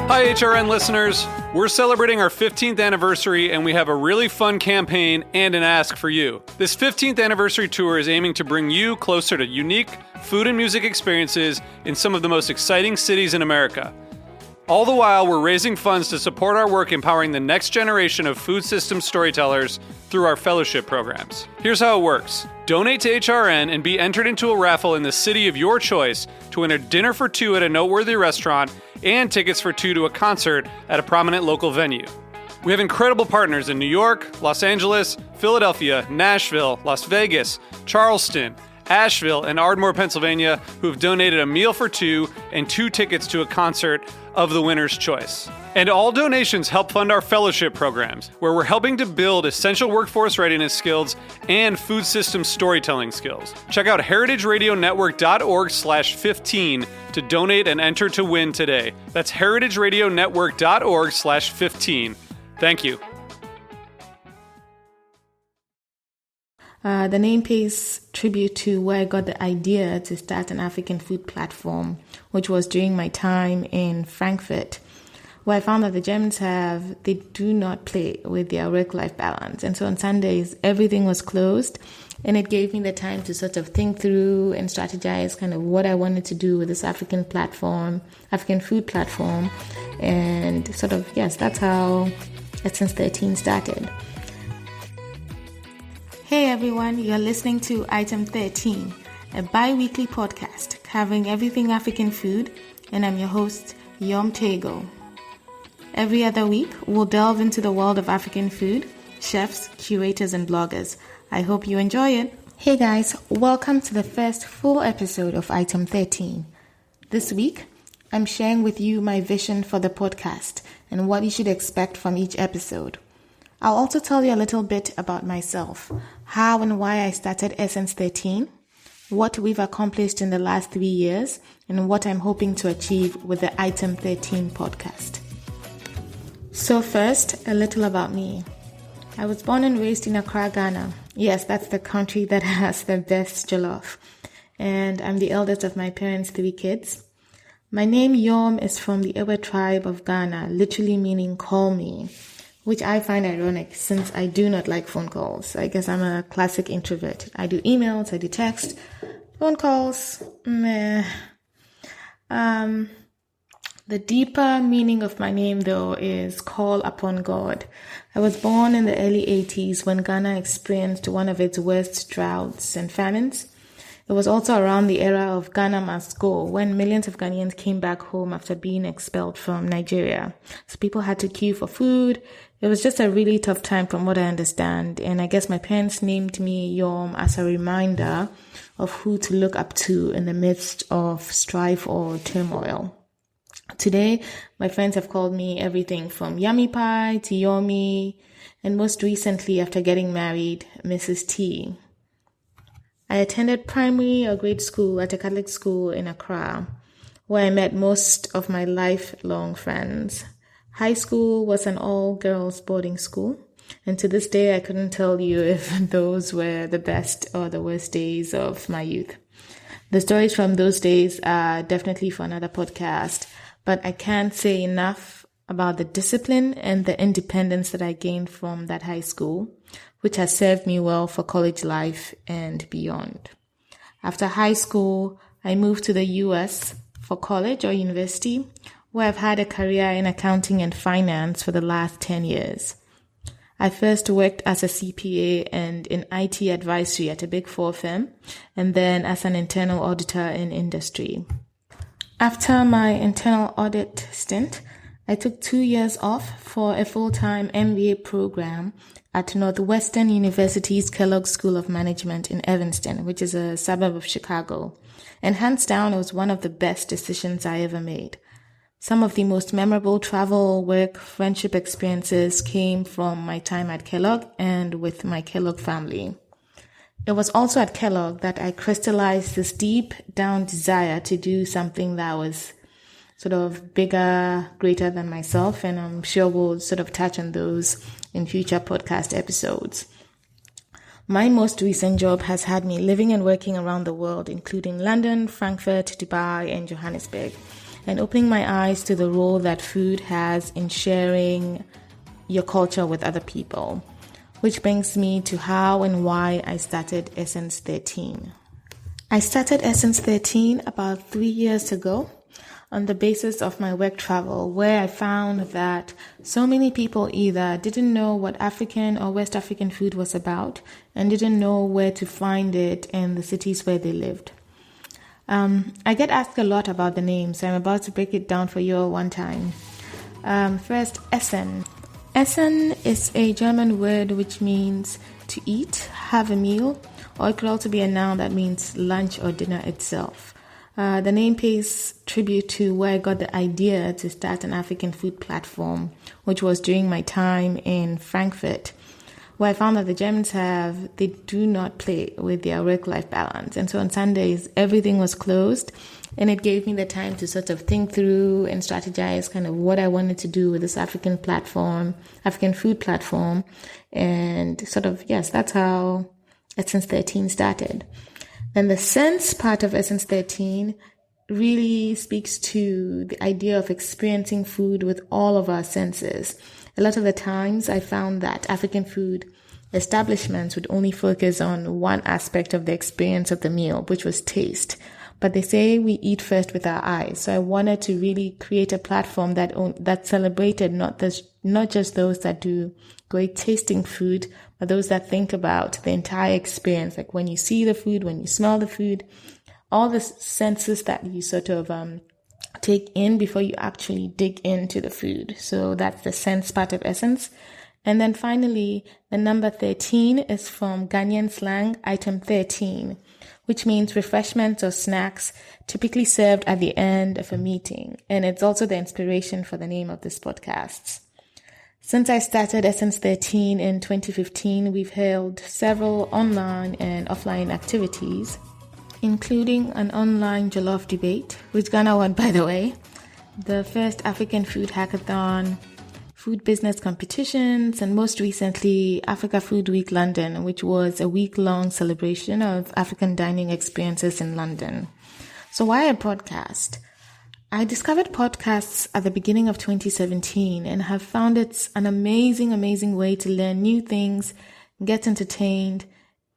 Hi, HRN listeners. We're celebrating our 15th anniversary, and we have a really fun campaign and an ask for you. This 15th anniversary tour is aiming to bring you closer to unique food and music experiences in some of the most exciting cities in America. All the while, we're raising funds to support our work empowering the next generation of food systems storytellers through our fellowship programs. Here's how it works. Donate to HRN and be entered into a raffle in the city of your choice to win a dinner for two at a noteworthy restaurant and tickets for two to a concert at a prominent local venue. We have incredible partners in New York, Los Angeles, Philadelphia, Nashville, Las Vegas, Charleston, Asheville, and Ardmore, Pennsylvania, who have donated a meal for two and two tickets to a concert of the winner's choice. And all donations help fund our fellowship programs, where we're helping to build essential workforce readiness skills and food system storytelling skills. Check out heritageradionetwork.org/15 to donate and enter to win today. That's heritageradionetwork.org/15. Thank you. The name pays tribute to where I got the idea to start an African food platform, which was during my time in Frankfurt, where I found that the Germans they do not play with their work-life balance. And so on Sundays, everything was closed, and it gave me the time to sort of think through and strategize kind of what I wanted to do with this African food platform. And sort of, yes, that's how esSense 13 started. Hey everyone, you're listening to Item 13, a bi-weekly podcast covering everything African food, and I'm your host, Yorm Tagoe. Every other week, we'll delve into the world of African food, chefs, curators, and bloggers. I hope you enjoy it. Hey guys, welcome to the first full episode of Item 13. This week, I'm sharing with you my vision for the podcast and what you should expect from each episode. I'll also tell you a little bit about myself, how and why I started esSense 13, what we've accomplished in the last 3 years, and what I'm hoping to achieve with the Item 13 podcast. So first, a little about me. I was born and raised in Accra, Ghana. Yes, that's the country that has the best jollof. And I'm the eldest of my parents' 3 kids. My name Yorm is from the Ewe tribe of Ghana, literally meaning call me, which I find ironic since I do not like phone calls. I guess I'm a classic introvert. I do emails, I do text, phone calls, meh. The deeper meaning of my name, though, is call upon God. I was born in the early 80s when Ghana experienced one of its worst droughts and famines. It was also around the era of Ghana Must Go, when millions of Ghanaians came back home after being expelled from Nigeria. So people had to queue for food. It was just a really tough time from what I understand. And I guess my parents named me Yorm as a reminder of who to look up to in the midst of strife or turmoil. Today, my friends have called me everything from Yummy Pie to Yormy, and most recently, after getting married, Mrs. T. I attended primary or grade school at a Catholic school in Accra, where I met most of my lifelong friends. High school was an all-girls boarding school, and to this day I couldn't tell you if those were the best or the worst days of my youth. The stories from those days are definitely for another podcast, but I can't say enough about the discipline and the independence that I gained from that high school, which has served me well for college life and beyond. After high school, I moved to the US for college or university, where I've had a career in accounting and finance for the last 10 years. I first worked as a CPA and in IT advisory at a Big Four firm, and then as an internal auditor in industry. After my internal audit stint, I took 2 years off for a full-time MBA program at Northwestern University's Kellogg School of Management in Evanston, which is a suburb of Chicago. And hands down, it was one of the best decisions I ever made. Some of the most memorable travel, work, friendship experiences came from my time at Kellogg and with my Kellogg family. It was also at Kellogg that I crystallized this deep down desire to do something that was sort of bigger, greater than myself, and I'm sure we'll sort of touch on those in future podcast episodes. My most recent job has had me living and working around the world, including London, Frankfurt, Dubai, and Johannesburg. and opening my eyes to the role that food has in sharing your culture with other people. Which brings me to how and why I started esSense 13. I started esSense 13 about 3 years ago on the basis of my work travel, where I found that so many people either didn't know what African or West African food was about and didn't know where to find it in the cities where they lived. I get asked a lot about the name, so I'm about to break it down for you all one time. First, Essen. Essen is a German word which means to eat, have a meal, or it could also be a noun that means lunch or dinner itself. The name pays tribute to where I got the idea to start an African food platform, which was during my time in Frankfurt, where I found that the Germans they do not play with their work-life balance. And so on Sundays, everything was closed, and it gave me the time to sort of think through and strategize kind of what I wanted to do with this African food platform. And sort of, yes, that's how esSense 13 started. Then the sense part of esSense 13 really speaks to the idea of experiencing food with all of our senses. A lot of the times I found that African food establishments would only focus on one aspect of the experience of the meal, which was taste. But they say we eat first with our eyes. So I wanted to really create a platform that celebrated not just those that do great tasting food, but those that think about the entire experience, like when you see the food, when you smell the food, all the senses that you sort of take in before you actually dig into the food. So that's the sense part of esSense. And then finally, the number 13 is from Ghanaian slang, item 13, which means refreshments or snacks typically served at the end of a meeting. And it's also the inspiration for the name of this podcast. Since I started esSense 13 in 2015, we've held several online and offline activities, including an online jollof debate, which Ghana won, by the way, the first African food hackathon, food business competitions, and most recently, Africa Food Week London, which was a week-long celebration of African dining experiences in London. So why a podcast? I discovered podcasts at the beginning of 2017 and have found it's an amazing way to learn new things, get entertained,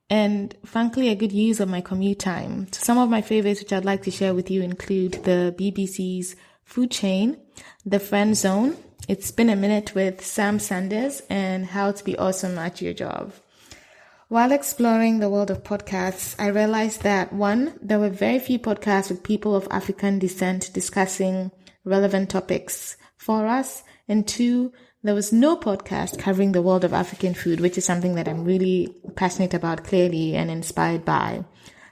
and frankly, a good use of my commute time. Some of my favorites, which I'd like to share with you, include the BBC's Food Chain, The Friend Zone, It's Been a Minute with Sam Sanders, and How to Be Awesome at Your Job. While exploring the world of podcasts, I realized that 1, there were very few podcasts with people of African descent discussing relevant topics for us, and 2, there was no podcast covering the world of African food, which is something that I'm really passionate about clearly and inspired by.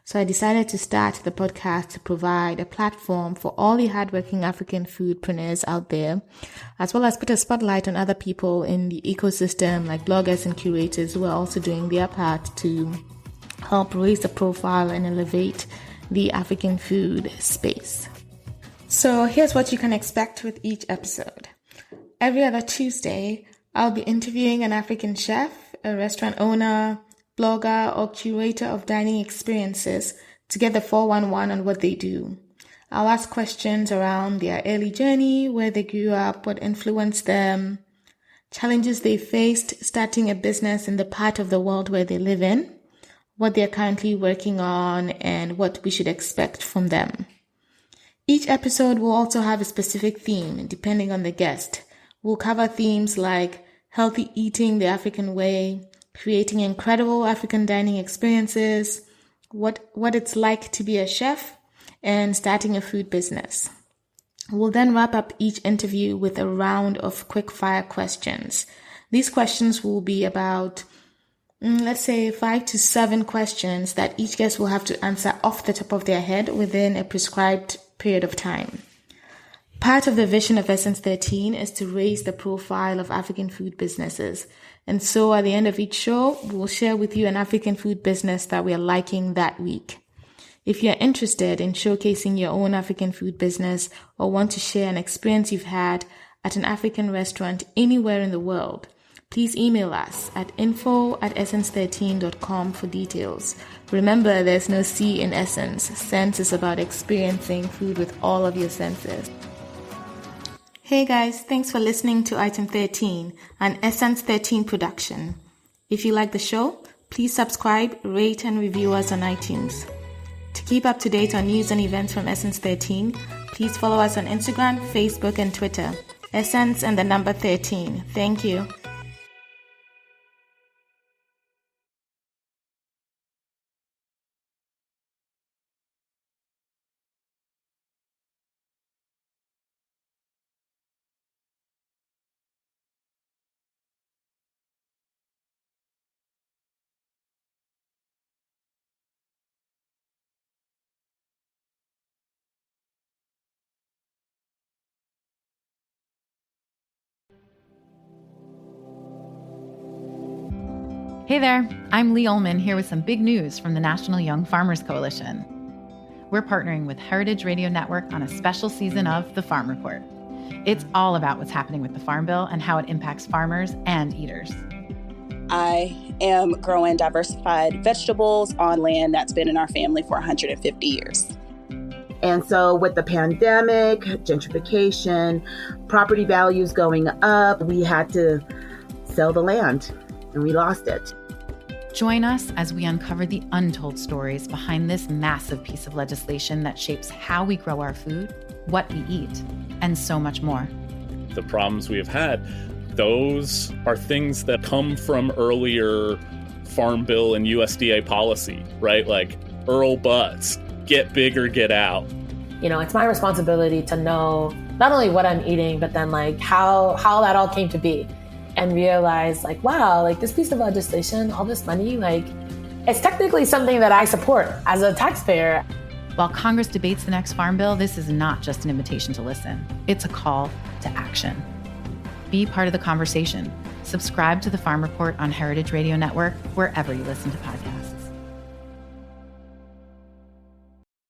So I decided to start the podcast to provide a platform for all the hardworking African foodpreneurs out there, as well as put a spotlight on other people in the ecosystem like bloggers and curators who are also doing their part to help raise the profile and elevate the African food space. So here's what you can expect with each episode. Every other Tuesday, I'll be interviewing an African chef, a restaurant owner, blogger, or curator of dining experiences to get the 411 on what they do. I'll ask questions around their early journey, where they grew up, what influenced them, challenges they faced starting a business in the part of the world where they live in, what they're currently working on, and what we should expect from them. Each episode will also have a specific theme, depending on the guest. We'll cover themes like healthy eating the African way, creating incredible African dining experiences, what it's like to be a chef, and starting a food business. We'll then wrap up each interview with a round of quick-fire questions. These questions will be about, let's say, 5 to 7 questions that each guest will have to answer off the top of their head within a prescribed period of time. Part of the vision of esSense 13 is to raise the profile of African food businesses. And so at the end of each show, we'll share with you an African food business that we are liking that week. If you're interested in showcasing your own African food business or want to share an experience you've had at an African restaurant anywhere in the world, please email us at info@essense13.com for details. Remember, there's no C in esSense. Sense is about experiencing food with all of your senses. Hey guys, thanks for listening to Item 13, an esSense 13 production. If you like the show, please subscribe, rate, and review us on iTunes. To keep up to date on news and events from esSense 13, please follow us on Instagram, Facebook, and Twitter. esSense and the number 13. Thank you. Hey there, I'm Lee Ullman here with some big news from the National Young Farmers Coalition. We're partnering with Heritage Radio Network on a special season of The Farm Report. It's all about what's happening with the Farm Bill and how it impacts farmers and eaters. I am growing diversified vegetables on land that's been in our family for 150 years. And so with the pandemic, gentrification, property values going up, we had to sell the land and we lost it. Join us as we uncover the untold stories behind this massive piece of legislation that shapes how we grow our food, what we eat, and so much more. The problems we have had, those are things that come from earlier Farm Bill and USDA policy, right? Like Earl Butts, get big or get out. You know, it's my responsibility to know not only what I'm eating, but then like how that all came to be. And realize like, wow, like this piece of legislation, all this money, like it's technically something that I support as a taxpayer. While Congress debates the next Farm Bill, this is not just an invitation to listen. It's a call to action. Be part of the conversation. Subscribe to the Farm Report on Heritage Radio Network, wherever you listen to podcasts.